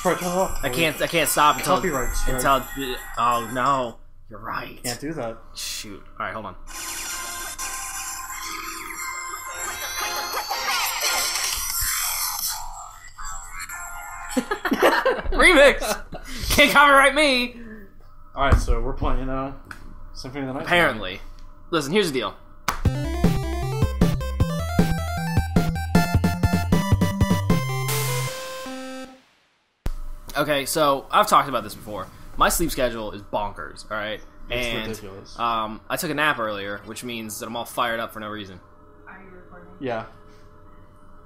probably turn it off. I can't stop until... Copyright strike. Oh, no. You're right. Can't do that. Shoot. Alright, hold on. Remix! Can't copyright me! Alright, so we're playing Symphony of the Night. Apparently. Listen, here's the deal. Okay, so I've talked about this before. My sleep schedule is bonkers, alright? It's ridiculous. I took a nap earlier, which means that I'm all fired up for no reason. Are you recording? Yeah.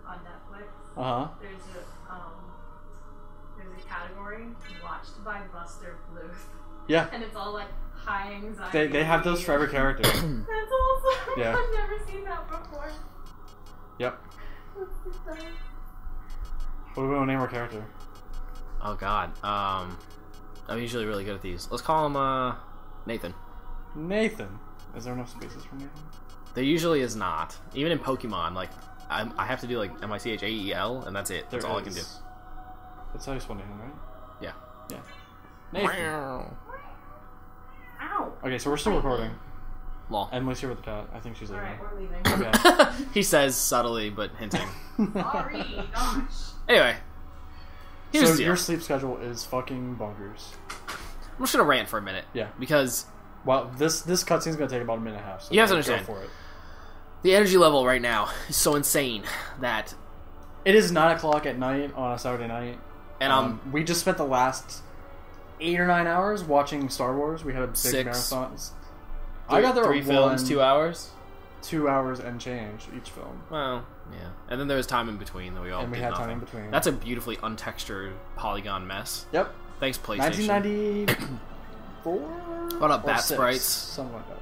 On Netflix? Uh-huh. There's a category watched by Buster Bluth. Yeah. And it's all like high anxiety. They have those for every character. That's awesome. Yeah. I've never seen that before. Yep. That's so sad. What do we want to name our character? Oh god. I'm usually really good at these. Let's call him Nathan. Nathan. Is there enough spaces for Nathan? There usually is not. Even in Pokemon, like I have to do like M-I-C-H-A-E-L, and that's it. That's all I can do. That's how you spell Nathan, right? Yeah. Yeah. Nathan. Ow. Okay, so we're still recording. Lol. Emily's here with the cat. I think she's leaving. Alright, we're leaving. Okay. He says subtly, but hinting. Sorry, gosh. Anyway. Here's So the deal. your sleep schedule is fucking bonkers. I'm just gonna rant for a minute. Yeah. Because Well, this cutscene's gonna take about a minute and a half. So you have to go understand. for it. The energy level right now is so insane that... It is 9 o'clock at night on a Saturday night. And we just spent the last 8 or 9 hours watching Star Wars. We had a big 6. marathon. I got there 3 at films, 2 hours? 2 hours and change each film. Well, yeah. And then there was time in between that we all And we did had nothing. time in between. That's a beautifully untextured polygon mess. Yep. Thanks, PlayStation. 1994? What up, Or Bat 6, Sprites? Something like that.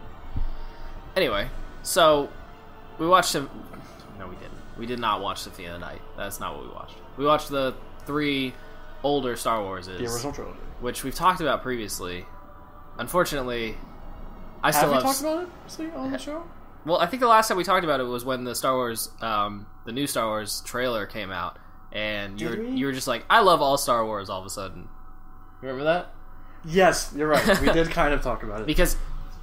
Anyway, so we watched him. No, we didn't. We did not watch Symphony of the Night. That's not what we watched. We watched the 3 older Star Warses. The original trilogy. Which we've talked about previously. Unfortunately, I still Have have... we talked about it see, on the show? Well, I think the last time we talked about it was when the Star Wars, the new Star Wars trailer came out, and you were just like, I love all Star Wars all of a sudden. Remember that? Yes, you're right. We did kind of talk about it. Because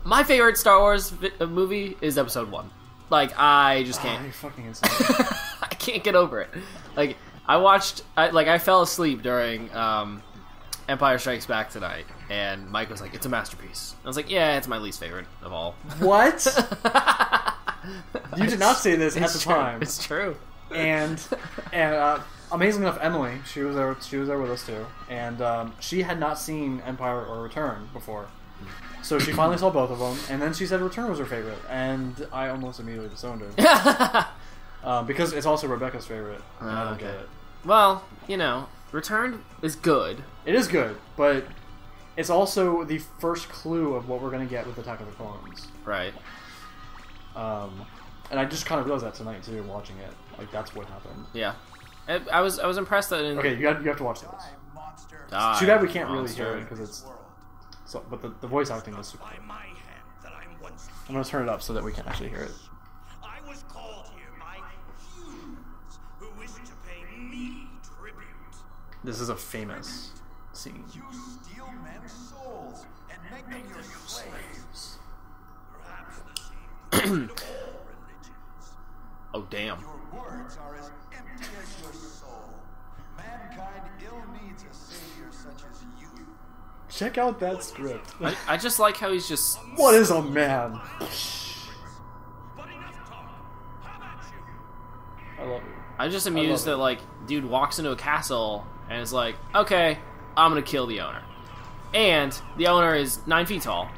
my favorite Star Wars movie is Episode 1. Like, I just Oh, can't. you're fucking insane. I can't get over it. Like, I fell asleep during Empire Strikes Back tonight, and Mike was like, it's a masterpiece. I was like, yeah, it's my least favorite of all. What? You did not say this at the time. It's true. And amazingly enough, Emily, she was there with us too, and she had not seen Empire or Return before, so she finally saw both of them, and then she said Return was her favorite, and I almost immediately disowned her because it's also Rebecca's favorite, and I don't get it. Well, you know, Return is good. It is good, but it's also the first clue of what we're going to get with Attack of the Clones. Right. And I just kind of realized that tonight too, watching it. Like, that's what happened. Yeah. I was impressed that in... Okay, you have to watch this. Die, Too bad we can't really monster. hear it because it's... So, but the voice acting is super cool. I'm going to turn it up so that we can actually hear it. I was called here by humans who wish to pay me tribute. This is a famous scene. You steal men's souls and make them your slaves. Perhaps the same to all religions. Oh, damn. Your words are as empty as your soul. Mankind ill needs a savior such as you. Check out that script. I just like how he's just... What is a man? But enough talk. How about you? I love you. I'm just amused that, like, dude walks into a castle and is like, okay, I'm gonna kill the owner. And the owner is 9 feet tall.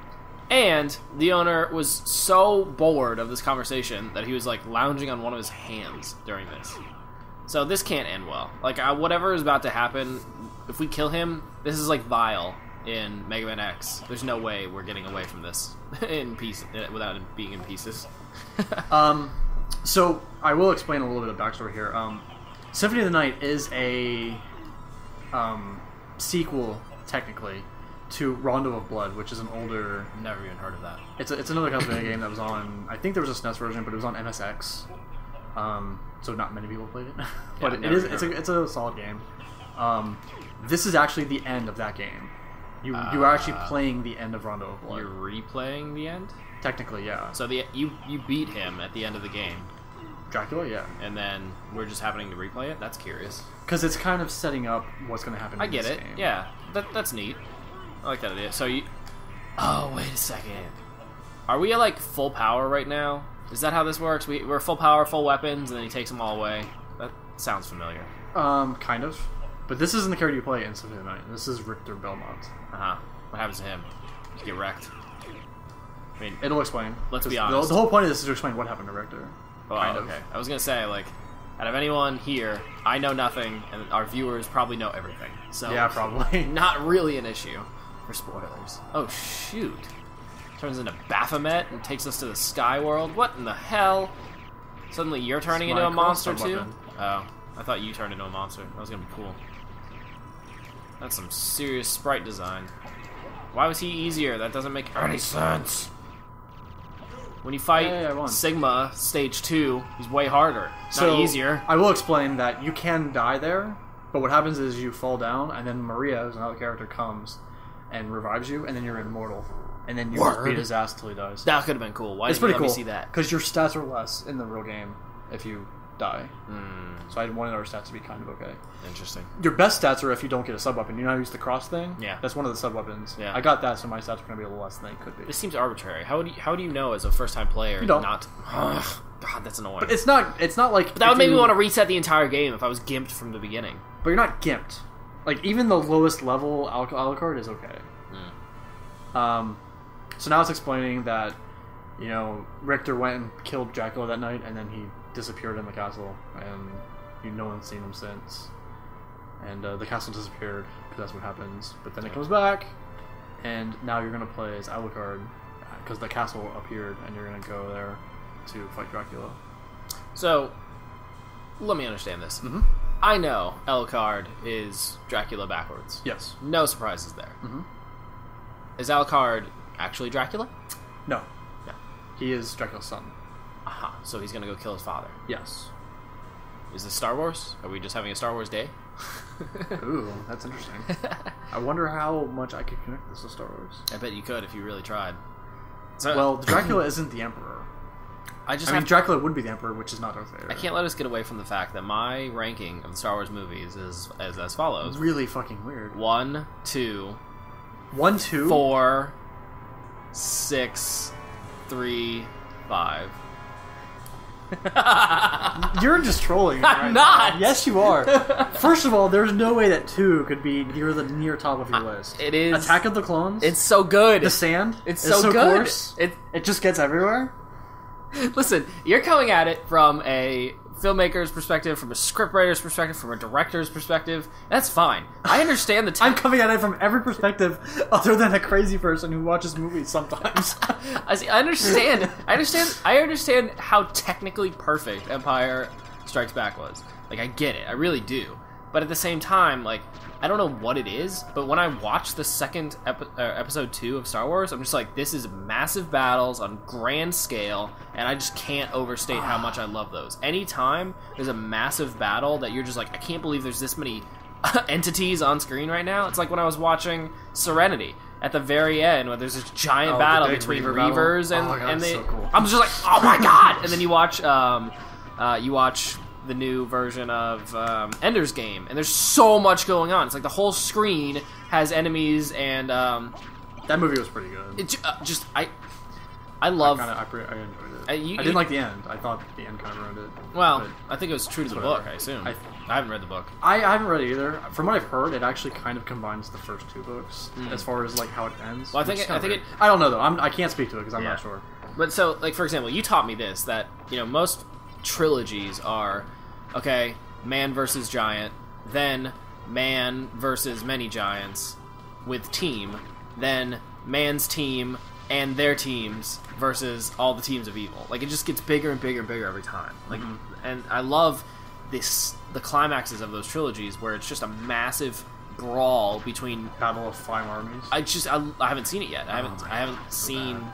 And the owner was so bored of this conversation that he was, like, lounging on one of his hands during this. So this can't end well. Like, whatever is about to happen, if we kill him, this is like Vile in Mega Man X. There's no way we're getting away from this in peace without it being in pieces. So, I will explain a little bit of backstory here. Symphony of the Night is a sequel, technically, to Rondo of Blood, which is an older... Never even heard of that. It's another Castlevania game that was on... I think there was a SNES version, but it was on MSX. So not many people played it. But Yeah, it's a solid game. This is actually the end of that game. You are actually playing the end of Rondo of Blood. You're replaying the end? Technically, yeah. So you beat him at the end of the game. Dracula, yeah. And then we're just happening to replay it? That's curious. Because it's kind of setting up what's going to happen I in get this it. game. Yeah. That's neat. I like that idea. So you... Oh, wait a second. Are we at, like, full power right now? Is that how this works? We're full power, full weapons, and then he takes them all away? That sounds familiar. Kind of. But this isn't the character you play in Symphony of the Night. This is Richter Belmont. Uh-huh. What happens to him? You get wrecked. I mean, It'll explain. Let's be honest. The whole point of this is to explain what happened to Richter. Oh, okay. I was gonna say, like, out of anyone here, I know nothing, and our viewers probably know everything. So Yeah, probably. not really an issue for spoilers. Oh shoot! Turns into Baphomet and takes us to the Sky World. What in the hell? Suddenly you're turning into a monster too? Oh, I thought you turned into a monster. That was gonna be cool. That's some serious sprite design. Why was he easier? That doesn't make any sense. When you fight I Sigma Stage 2, he's way harder. It's So, not easier. I will explain that you can die there, but what happens is you fall down, and then Maria, who's another character, comes and revives you, and then you're immortal. And then you just beat his ass till he dies. That could have been cool. Why It's didn't you pretty let cool. me see that? Because your stats are less in the real game if you die. Hmm, So I wanted our stats to be kind of okay. interesting. Your best stats are if you don't get a sub-weapon. You know how to use the cross thing? Yeah. That's one of the sub-weapons. Yeah. I got that, so my stats are going to be a little less than they could be. This seems arbitrary. How do you know as a first-time player You don't. not... Ugh, God, that's annoying. But it's not like... But that would make me want to reset the entire game if I was gimped from the beginning. But you're not gimped. Like, even the lowest level Alucard is okay. So now it's explaining that, you know, Richter went and killed Dracula that night, and then he disappeared in the castle, and no one's seen him since. And the castle disappeared, because that's what happens. But then it comes back, and now you're going to play as Alucard, because the castle appeared, and you're going to go there to fight Dracula. So, let me understand this. Mm-hmm. I know Alucard is Dracula backwards. Yes. No surprises there. Mm-hmm. Is Alucard actually Dracula? No. No. He is Dracula's son. Aha. So he's gonna go kill his father. Yes. Is this Star Wars? Are we just having a Star Wars day? Ooh, that's interesting. I wonder how much I could connect this to Star Wars. I bet you could if you really tried. So, Well, Dracula isn't the Emperor. I I mean, Dracula would be the Emperor, which is not Darth Vader. I can't let us get away from the fact that my ranking of the Star Wars movies is as follows: Really fucking weird. 1, 2, 1, 2? 4, 6, 3, 5. You're just trolling. Me I'm right not! now. Yes, you are. First of all, there's no way that 2 could be near the top of your list. It is. Attack of the Clones? It's so good. The Sand? It's is so good. Coarse. It It just gets everywhere? Listen, you're coming at it from a filmmaker's perspective, from a scriptwriter's perspective, from a director's perspective. That's fine. I understand the I'm coming at it from every perspective other than a crazy person who watches movies sometimes. I understand how technically perfect Empire Strikes Back was. Like, I get it. I really do. But at the same time, like, I don't know what it is, but when I watch the second episode 2 of Star Wars, I'm just like, this is massive battles on grand scale, and I just can't overstate how much I love those. Anytime there's a massive battle that you're just like, I can't believe there's this many entities on screen right now. It's like when I was watching Serenity at the very end, where there's this giant battle big between Reaver battle. Reavers and, Oh my God, and that's they. so cool. I'm just like, oh my god! And then you watch the new version of Ender's Game, and there's so much going on. It's like the whole screen has enemies, and That movie was pretty good. it I love. I enjoyed it. I I didn't like the end. I thought the end kind of ruined it. Well, But I think it was true to the whatever. book. I assume. I- I haven't read the book. I haven't read it either. From what I've heard, it actually kind of combines the first 2 books as far as like how it ends. Well, I think which is it- I kinda think weird. I don't know though. I can't speak to it because I'm Yeah. not sure. But so, like, for example, you taught me this, that, you know, most trilogies are, okay, man versus giant, then man versus many giants with team, then man's team and their teams versus all the teams of evil. Like, it just gets bigger and bigger and bigger every time. Like, and I love the climaxes of those trilogies where it's just a massive brawl between... Battle of 5 Armies. I haven't seen it yet. I haven't so seen...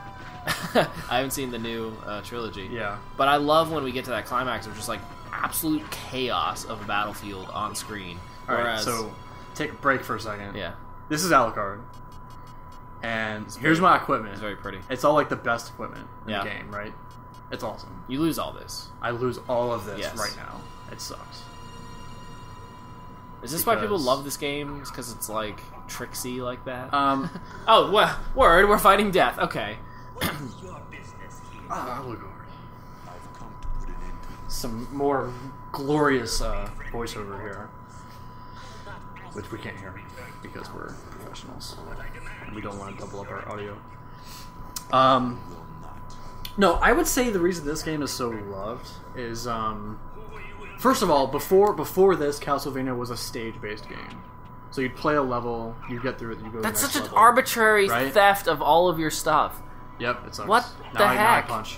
I haven't seen the new trilogy. Yeah. But I love when we get to that climax of just like absolute chaos of a battlefield on screen. All right. Whereas, So take a break for a second. Yeah. This is Alucard. And here's my equipment. It's very pretty. It's all like the best equipment in Yeah. the game, right? It's awesome. You lose all this. I lose all of this Yes. right now. It sucks. Is this why people love this game? Because it's like tricksy like that? Oh, well, word, we're fighting death. Okay. What's your business here? Alucard. I've come to put an end to Some more glorious voiceover here. Which we can't hear because we're professionals. And we don't want to double up our audio. No, I would say the reason this game is so loved is, first of all, before this, Castlevania was a stage-based game. So you'd play a level, you'd get through it, you go to the That's next such an level. arbitrary right? theft of all of your stuff. Yep, it sucks. What now the Now I heck? punch.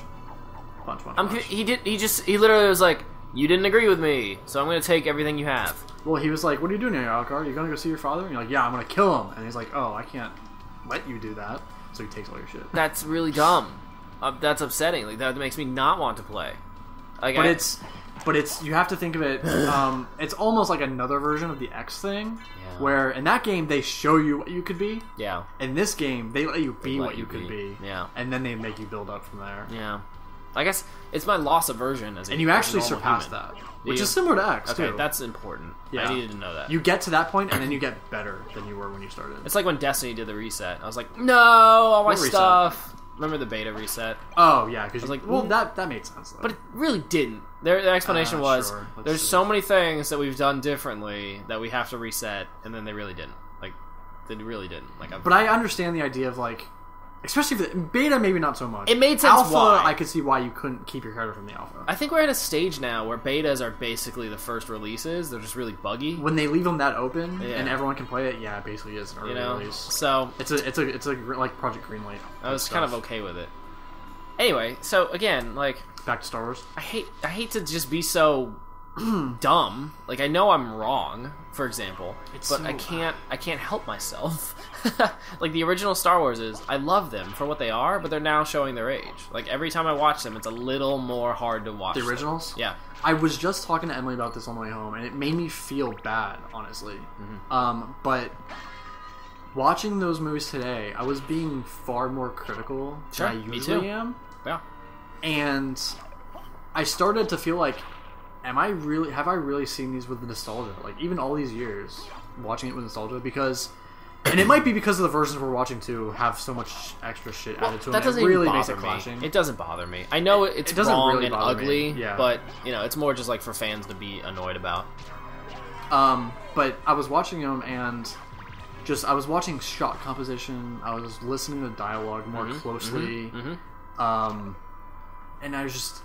Punch. He literally was like, you didn't agree with me, so I'm going to take everything you have. Well, he was like, what are you doing here, Alucard? You gonna go see your father? And you're like, yeah, I'm gonna kill him. And he's like, oh, I can't let you do that. So he takes all your shit. That's really dumb. That's upsetting. Like, that makes me not want to play. Like, But it's you have to think of it. It's almost like another version of the X thing, Yeah. where in that game they show you what you could be. Yeah. In this game, they let you be let what you you could be. Yeah. And then they make you build up from there. Yeah. I guess it's my loss aversion as a And you actually as a normal surpass human. that, which you? is similar to X Okay, too. that's important. Yeah. I needed to know that. You get to that point, and then you get better than you were when you started. It's like when Destiny did the reset. I was like, no, all my What reset? stuff. Remember the beta reset? Oh yeah, because was like, well, mm. that made sense though. But it really didn't. Their explanation was, sure. Let's there's see. so many things that we've done differently that we have to reset, and then they really didn't. Like, they really didn't. Like, But I understand the idea of like, especially for the beta, maybe not so much. It made sense Alpha, why. I could see why you couldn't keep your character from the alpha. I think we're at a stage now where betas are basically the first releases. They're just really buggy. When they leave them that open Yeah. and everyone can play it, yeah, it basically is an early You know? release. So, It's a like Project Greenlight. I was kind of okay with it. Anyway, so again, like, Back to Star Wars. I hate to just be so dumb. Like, I know I'm wrong, for example, but so- I can't help myself. Like, the original Star Wars I love them for what they are, but they're now showing their age. Like, every time I watch them, it's a little more hard to watch The them. originals? Yeah. I was just talking to Emily about this on the way home, and it made me feel bad, honestly. But watching those movies today, I was being far more critical Sure, than I me usually too. am. Yeah. And I started to feel like, have I really seen these with the nostalgia? Like, even all these years, watching it with nostalgia, because, and it might be because of the versions we're watching too have so much extra shit added to them. That doesn't it really even makes bother it me. clashing. It doesn't bother me. I know it's it doesn't wrong really and bother me. ugly, Yeah. but, you know, it's more just like for fans to be annoyed about. But I was watching them and I was watching shot composition. I was listening to dialogue more closely. And I was just,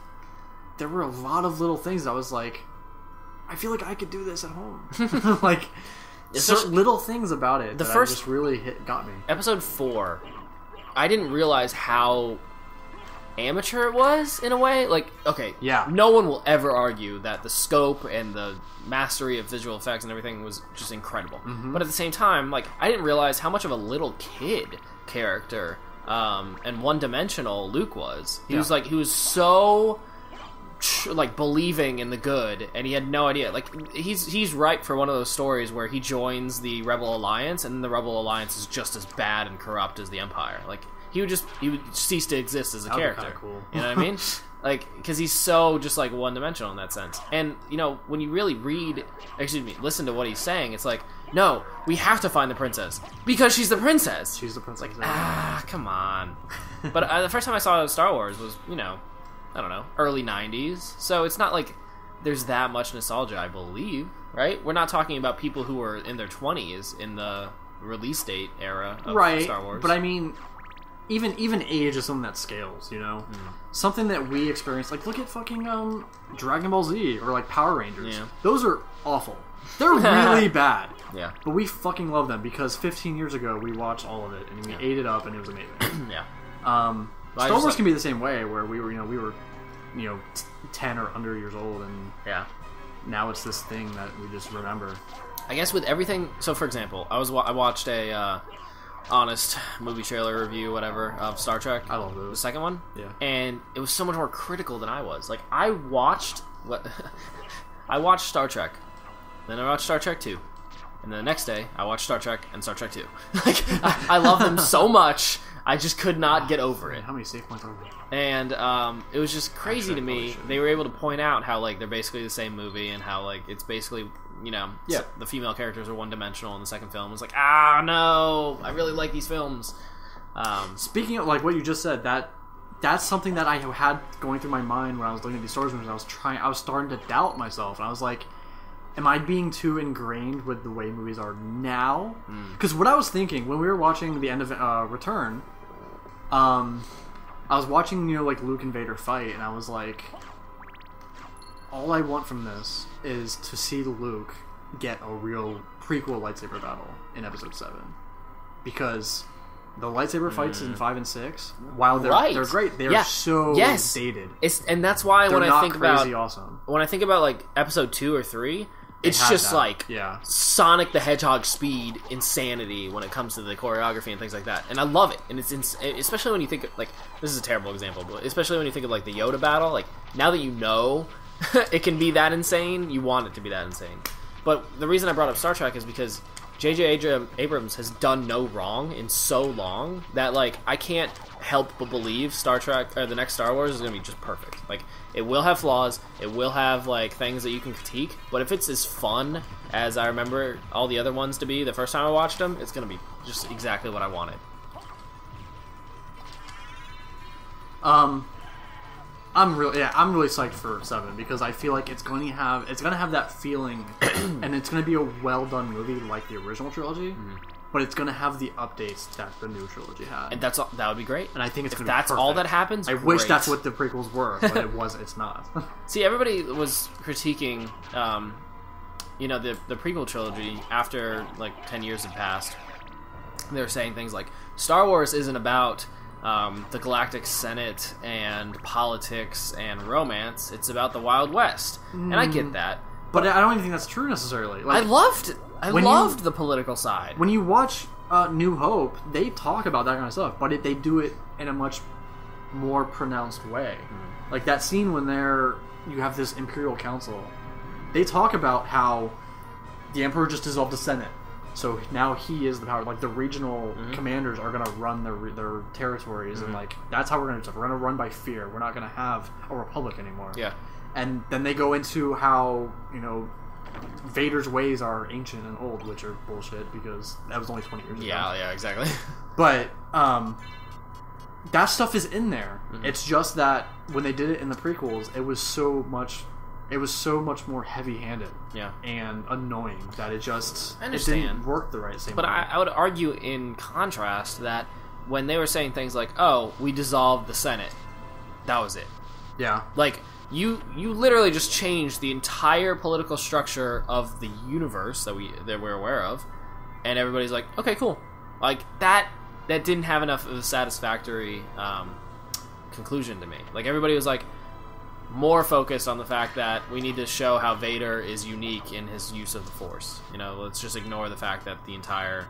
there were a lot of little things I was like, I feel like I could do this at home. Like, certain little things about it that first- just really got me. Episode 4, I didn't realize how amateur it was, in a way. Like, okay, Yeah. no one will ever argue that the scope and the mastery of visual effects and everything was just incredible. But at the same time, like, I didn't realize how much of a little kid character and one-dimensional Luke was. He was so like believing in the good, and he had no idea. Like, he's ripe for one of those stories where he joins the Rebel Alliance, and the Rebel Alliance is just as bad and corrupt as the Empire. Like, he would cease to exist as a That'd be character. kinda cool. You know what I mean? Like, because he's so just like one-dimensional in that sense. And you know, when you really listen to what he's saying, it's like, no, we have to find the princess because she's the princess. She's the princess. Come on. But the first time I saw Star Wars was, you know, I don't know, early 90s. So it's not like there's that much nostalgia, I believe, right? We're not talking about people who were in their 20s in the release date era of Right, Star Wars. but I mean, even age is something that scales, you know? Something that we experience, like, look at fucking Dragon Ball Z or like Power Rangers. Yeah. Those are awful. They're really bad. Yeah. But we fucking love them because 15 years ago we watched all of it and we ate it up and it was amazing. Yeah. Star Wars can be the same way where we were 10 or under years old and Yeah. now it's this thing that we just remember. I guess with everything. So, for example, I watched a honest movie trailer review, whatever, of Star Trek. I love The those. second one. Yeah. And it was so much more critical than I was. Like, I watched I watched Star Trek, then I watched Star Trek 2, And then the next day, I watched Star Trek and Star Trek 2. Like, I love them so much, I just could not get over it. How many save points are there? And it was just crazy to me. They were able to point out how, like, they're basically the same movie, and how, like, it's basically, you know, the female characters are one-dimensional in the second film. It's like, no, I really like these films. Speaking of, like, what you just said, that's something that I had going through my mind when I was looking at these stories, and I was starting to doubt myself, and I was like, am I being too ingrained with the way movies are now? Because what I was thinking when we were watching the end of Return, I was watching, you know, like, Luke and Vader fight, and I was like, all I want from this is to see Luke get a real prequel lightsaber battle in Episode 7. Because the lightsaber fights in 5 and 6, while they're great, they're so dated. And that's why they're when I think about awesome. When I think about, like, Episode 2 or 3, it's just like Sonic the Hedgehog speed insanity when it comes to the choreography and things like that, and I love it. And it's especially when you think of, like, this is a terrible example, but especially when you think of, like, the Yoda battle. Like, now that you know it can be that insane, you want it to be that insane. But the reason I brought up Star Trek is because J.J. Abrams has done no wrong in so long that, like, I can't help but believe Star Trek, or the next Star Wars, is going to be just perfect. Like, it will have flaws, it will have, like, things that you can critique, but if it's as fun as I remember all the other ones to be the first time I watched them, it's going to be just exactly what I wanted. I'm really psyched for 7 because I feel like it's going to have that feeling, and it's going to be a well done movie like the original trilogy, but it's going to have the updates that the new trilogy had, and that would be great. And I think if that's all that happens, I wish that's what the prequels were, but it wasn't. It's not. See, everybody was critiquing, you know, the prequel trilogy after, like, 10 years had passed. They were saying things like, Star Wars isn't about the Galactic Senate and politics and romance. It's about the Wild West, and I get that. But I don't even think that's true necessarily. Like, I loved the political side. When you watch New Hope, they talk about that kind of stuff, but they do it in a much more pronounced way. Like that scene when you have this Imperial Council, they talk about how the Emperor just dissolved the Senate. So now he is the power. Like, the regional commanders are going to run their territories, and, like, that's how we're going to do stuff. We're going to run by fear. We're not going to have a republic anymore. Yeah. And then they go into how, you know, Vader's ways are ancient and old, which are bullshit because that was only 20 years ago. Yeah, exactly. But that stuff is in there. It's just that when they did it in the prequels, it was so much more heavy-handed and annoying that it didn't work the right same way. But I would argue in contrast that when they were saying things like, oh, we dissolved the Senate, that was it. Yeah. Like, you literally just changed the entire political structure of the universe that we're aware of, and everybody's like, okay, cool. Like, that didn't have enough of a satisfactory conclusion to me. Like, everybody was like, more focused on the fact that we need to show how Vader is unique in his use of the Force. You know, let's just ignore the fact that the entire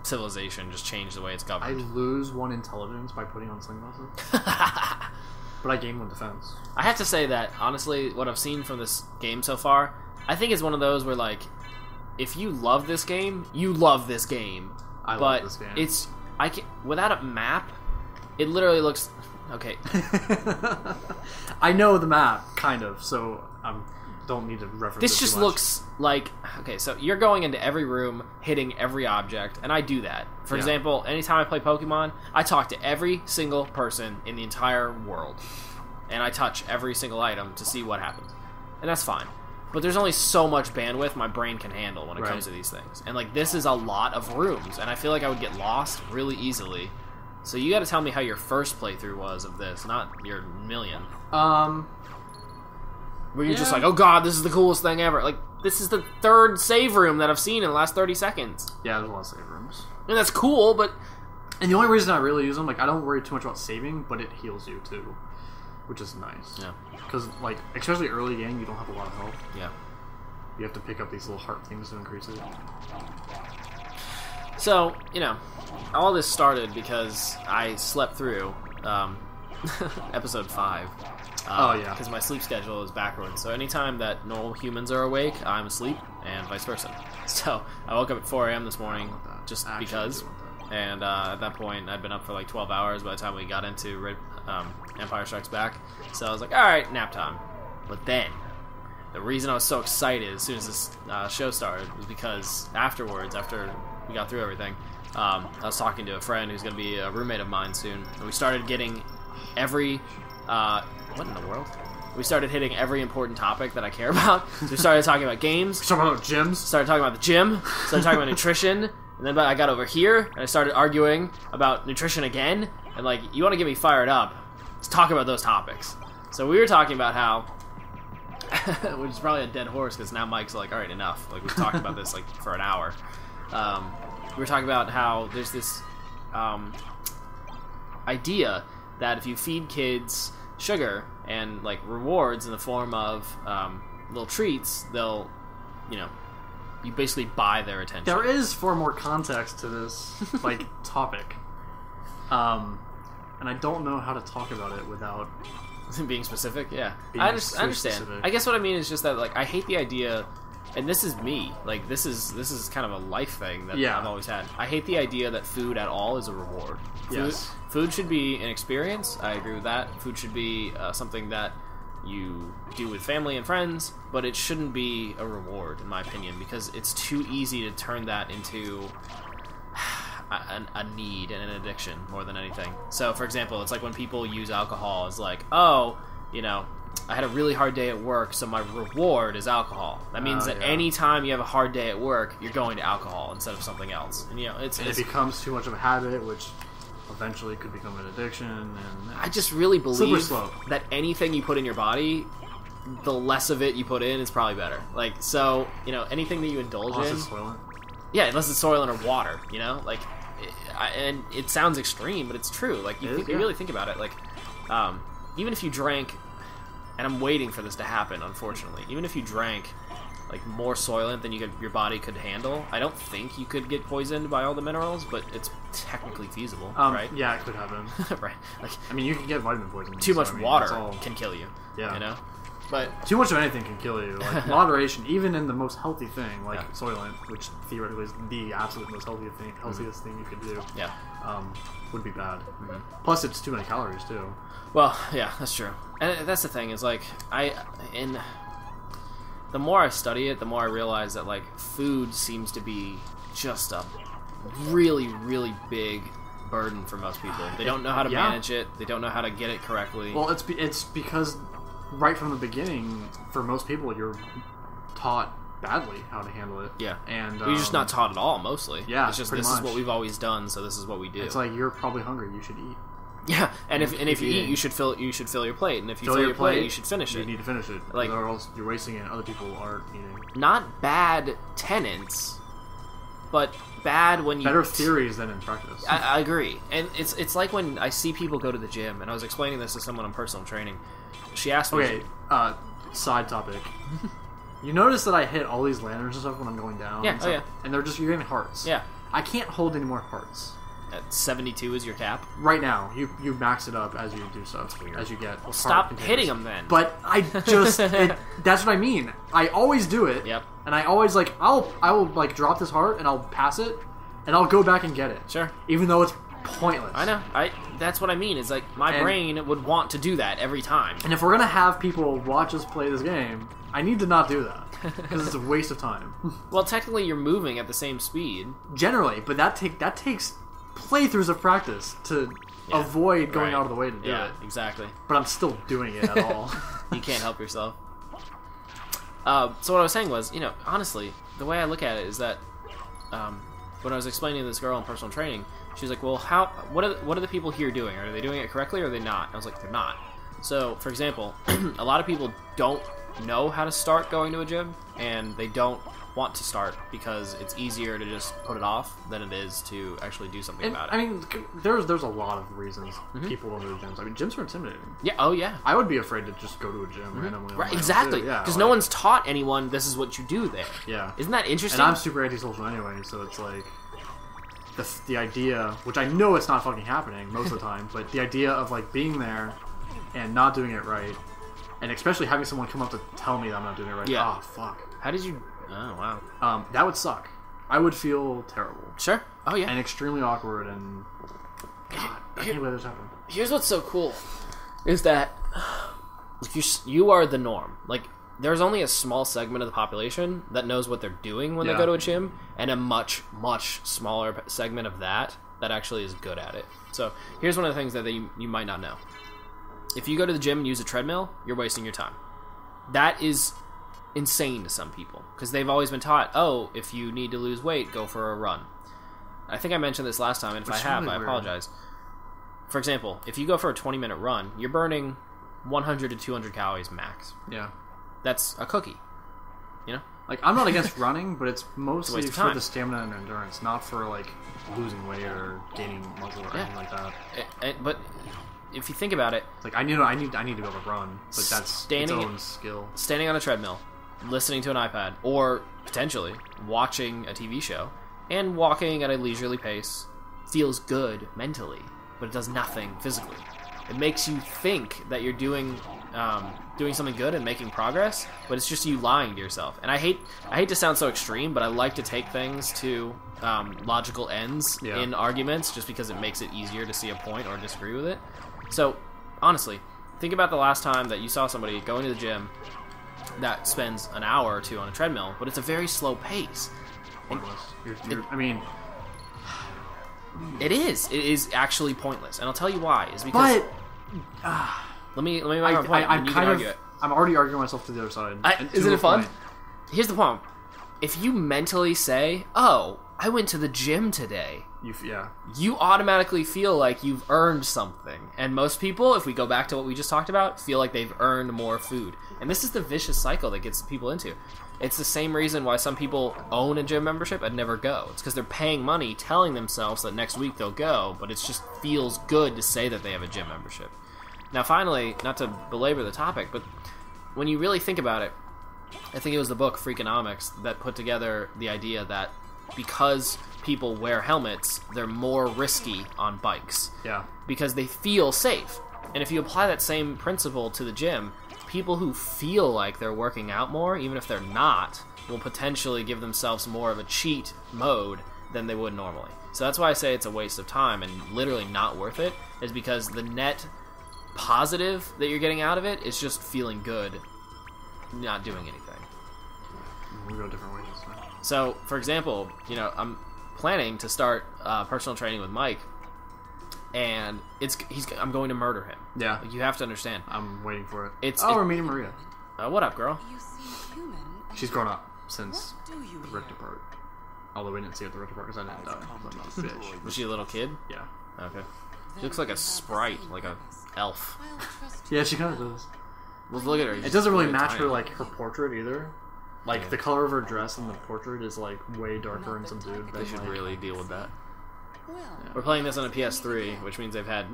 civilization just changed the way it's governed. I lose 1 intelligence by putting on sunglasses. But I gain 1 defense. I have to say that, honestly, what I've seen from this game so far, I think it's one of those where, like, if you love this game, you love this game. I love this game. Without a map, it literally looks... Okay. I know the map, kind of, so I don't need to reference this it just too much. looks like... Okay, so you're going into every room, hitting every object, and I do that. For example, anytime I play Pokemon, I talk to every single person in the entire world. And I touch every single item to see what happens. And that's fine. But there's only so much bandwidth my brain can handle when it comes to these things. And, like, this is a lot of rooms, and I feel like I would get lost really easily. So you gotta tell me how your first playthrough was of this, not your million. Were you just like, oh god, this is the coolest thing ever? Like, this is the 3rd save room that I've seen in the last 30 seconds. Yeah, there's a lot of save rooms. And that's cool, but... And the only reason I really use them, like, I don't worry too much about saving, but it heals you, too. Which is nice. Yeah. Because, like, especially early game, you don't have a lot of health. Yeah. You have to pick up these little heart things to increase it. So, you know, all this started because I slept through episode 5. Oh, yeah. Because my sleep schedule is backwards. So anytime that normal humans are awake, I'm asleep. and vice versa. So I woke up at 4 a.m. this morning just Actually, because, I do want and at that point I'd been up for like 12 hours by the time we got into Empire Strikes Back. So I was like, all right, nap time. But then the reason I was so excited as soon as this show started was because afterwards, after we got through everything, I was talking to a friend who's going to be a roommate of mine soon, and we started getting every what in the world? We started hitting every important topic that I care about. So we started talking about games. Talking about gyms. Started talking about the gym. Started talking about nutrition. And then I got over here, and I started arguing about nutrition again. And, like, you want to get me fired up, let's talk about those topics. So we were talking about how, which is probably a dead horse, because now Mike's like, all right, enough. Like, we've talked about this, like, for an hour. We were talking about how there's this idea that if you feed kids sugar and like rewards in the form of little treats, they'll, you basically buy their attention. There is far more context to this like topic, and I don't know how to talk about it without being specific. Yeah, being I understand. specific. I guess what I mean is just that like I hate the idea, and this is me. Like this is kind of a life thing that Yeah. I've always had. I hate the idea that food at all is a reward. Yes. Food should be an experience. I agree with that. Food should be something that you do with family and friends, but it shouldn't be a reward, in my opinion, because it's too easy to turn that into a need and an addiction more than anything. So, for example, it's like when people use alcohol as like, oh, I had a really hard day at work, so my reward is alcohol. That means that yeah. any time you have a hard day at work, you're going to alcohol instead of something else. And it becomes too much of a habit, which eventually could become an addiction. And I just really believe slope. that anything you put in your body, the less of it you put in is probably better. Like, so, anything that you indulge Unless in... it's Soylent. Yeah, unless it's Soylent or water, Like, and it sounds extreme, but it's true. Like, you really think about it. Like, even if you drank... And I'm waiting for this to happen, unfortunately. Even if you drank like more Soylent than your body could handle, I don't think you could get poisoned by all the minerals, but it's technically feasible, right? Yeah, it could happen. Right. Like, I mean, you can get vitamin poisoning. too much water that's all. can kill you. Yeah. But Too much of anything can kill you. Like moderation, even in the most healthy thing, like Yeah. Soylent, which theoretically is the absolute most healthiest thing you could do. yeah. Would be bad. Plus, it's too many calories too. Well, yeah, that's true. And that's the thing, is like the more I study it, the more I realize that like food seems to be just a really, really big burden for most people. They don't know how to manage it. They don't know how to get it correctly. Well, it's because right from the beginning, for most people, you're taught badly how to handle it. Yeah. And you're just not taught at all, mostly. Yeah, it's just pretty this is much. what we've always done, so this is what we do. It's like, you're probably hungry, you should eat. Yeah, and if you eating. eat, you should fill your plate, and if you fill your plate, you should finish You it. need to finish it, Like- or else you're wasting it and other people aren't eating. Not bad tenets, but bad when you... Better theories than in practice. I agree. And it's like when I see people go to the gym, and I was explaining this to someone on personal training. She asked me... Okay, side topic. You notice that I hit all these lanterns and stuff when I'm going down? Yeah, and oh stuff, yeah. And they're just, you're getting hearts. Yeah. I can't hold any more hearts. At 72 is your cap. Right now, you max it up as you do stuff, as you get. Well, Stop hitting them then. But I just that's what I mean. I always do it. Yep. And I always like I will like drop this heart and I'll pass it, and I'll go back and get it. Sure. Even though it's pointless. I know. That's what I mean. It's like my brain would want to do that every time. And if we're gonna have people watch us play this game, I need to not do that because it's a waste of time. Well, technically, you're moving at the same speed. Generally, but that takes playthroughs of practice to avoid going out of the way to do Yeah, it. exactly. But I'm still doing it at all. You can't help yourself. So what I was saying was, honestly, the way I look at it is that when I was explaining to this girl in personal training, she was like, well, what are the people here doing? Are they doing it correctly or are they not? And I was like, they're not. So, for example, a lot of people don't know how to start going to a gym, and they don't want to start because it's easier to just put it off than it is to actually do something about it. I mean, there's a lot of reasons people don't go to gyms. I mean, gyms are intimidating. Yeah, oh yeah. I would be afraid to just go to a gym randomly. Right, exactly. Because no one's taught anyone this is what you do there. Yeah. Isn't that interesting? And I'm super antisocial anyway, so it's like the idea, which I know it's not fucking happening most of the time, but the idea of like being there and not doing it right, and especially having someone come up to tell me that I'm not doing it right. Yeah. Oh fuck. How did you... Oh wow. That would suck. I would feel terrible Sure. Oh yeah. and extremely awkward. And God, I can't believe this happened. Here's what's so cool is that you are the norm. Like, there's only a small segment of the population that knows what they're doing when they go to a gym, and a much, much smaller segment of that actually is good at it. So here's one of the things that you might not know. If you go to the gym and use a treadmill, you're wasting your time. That is insane to some people, because they've always been taught, oh, if you need to lose weight, go for a run. I think I mentioned this last time, and if I have, I apologize. For example, if you go for a 20-minute run, you're burning 100 to 200 calories max. Yeah. That's a cookie. You know? Like, I'm not against running, but it's mostly waste of for time. the stamina and endurance, not for, like, losing weight or gaining muscle or anything like that. But if you think about it... It's like, I need to be able to run, but that's its own skill. Standing on a treadmill, listening to an iPad, or potentially watching a TV show, and walking at a leisurely pace feels good mentally, but it does nothing physically. It makes you think that you're doing something good and making progress, but it's just you lying to yourself. And I hate to sound so extreme, but I like to take things to logical ends in arguments, just because it makes it easier to see a point or disagree with it. So, honestly, think about the last time that you saw somebody going to the gym that spends an hour or two on a treadmill, but it's a very slow pace. I mean... It is actually pointless, and I'll tell you why. Is because let me make my point. I'm already arguing myself to the other side. Isn't it fun? Here's the point: if you mentally say, "Oh, I went to the gym today," you automatically feel like you've earned something. And most people, if we go back to what we just talked about, feel like they've earned more food. And this is the vicious cycle that gets people into. It's the same reason why some people own a gym membership and never go. It's because they're paying money, telling themselves that next week they'll go, but it just feels good to say that they have a gym membership. Now, finally, not to belabor the topic, but when you really think about it, I think it was the book Freakonomics that put together the idea that because people wear helmets, they're more risky on bikes. Yeah. Because they feel safe. And if you apply that same principle to the gym, people who feel like they're working out more, even if they're not, will potentially give themselves more of a cheat mode than they would normally. So that's why I say it's a waste of time and literally not worth it, is because the net positive that you're getting out of it is just feeling good, not doing anything. We'll go different ways. So, for example, I'm planning to start personal training with Mike, and I'm going to murder him. Yeah. Like, you have to understand. I'm waiting for it. We're meeting Maria. What up, girl? You seem human. She's grown up since What do you the here? Richter part. Although we didn't see her at the Richter part because I didn't die. I'm not a bitch. Was she a little kid? Yeah. Okay. She looks like a sprite, like a elf. I'll trust Yeah, she kind of does. Well, look at her. It doesn't really match tiny. her, like, her portrait either. Like, the color of her dress in the portrait is, like, way darker and subdued. They should really deal with that. well. We're playing this on a PS3, which means they've had,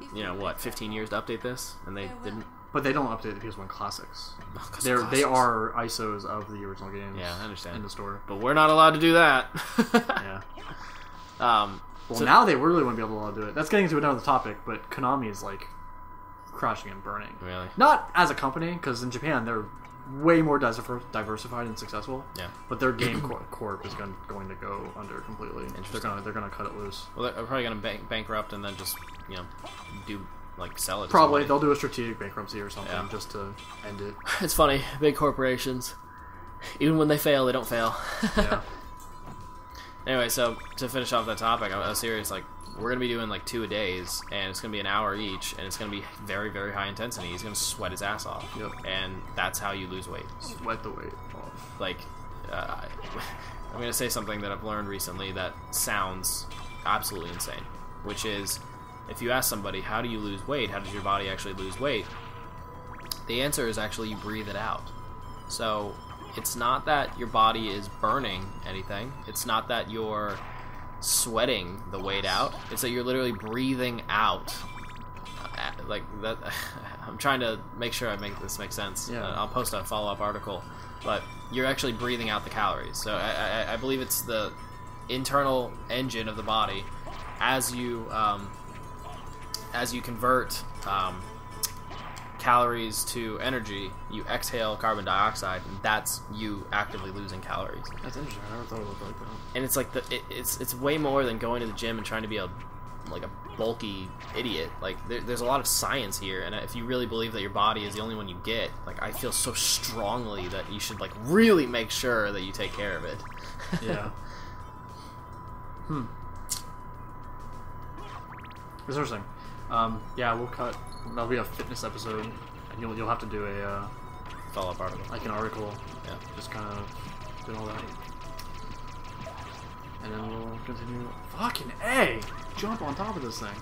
15 years to update this, and they didn't. But they don't update the PS1 classics. 'Cause They classics. are ISOs of the original games. Yeah, I understand. In the store. But we're not allowed to do that. Yeah. Well, So- now they really wouldn't be able to do it. That's getting into another topic, but Konami is, like, crashing and burning. Really? Not as a company, because in Japan they're way more diversified and successful. Yeah. But their game corp is going to go under completely. Interesting. They're gonna cut it loose. Well, they're probably going to bankrupt and then just, sell it to Probably somebody. they'll do a strategic bankruptcy or something Yeah. just to end it. It's funny, big corporations, even when they fail, they don't fail. Yeah. Anyway, so to finish off that topic, I was serious. Like, we're gonna be doing like 2 a days, and it's gonna be an hour each, and it's gonna be very, very high intensity. He's gonna sweat his ass off, Yep. and that's how you lose weight. Sweat the weight off. Like, I'm gonna say something that I've learned recently that sounds absolutely insane, which is, if you ask somebody, how do you lose weight? How does your body actually lose weight? The answer is actually you breathe it out. So it's not that your body is burning anything. It's not that you're sweating the weight out. It's that you're literally breathing out. Like that. I'm trying to make sure I make this make sense. Yeah. I'll post a follow-up article, but you're actually breathing out the calories. So I believe it's the internal engine of the body as you convert calories to energy, you exhale carbon dioxide, and that's you actively losing calories. That's interesting. I never thought of it like that. And it's like it's way more than going to the gym and trying to be a bulky idiot. Like there's a lot of science here, and if you really believe that your body is the only one you get, like I feel so strongly that you should like really make sure that you take care of it. Yeah. It's interesting. Yeah, we'll cut. That'll be a fitness episode, and you'll have to do a Follow-up article. like an article. Yeah. Just kind of do all that, and then we'll continue. Fucking A! Jump on top of this thing.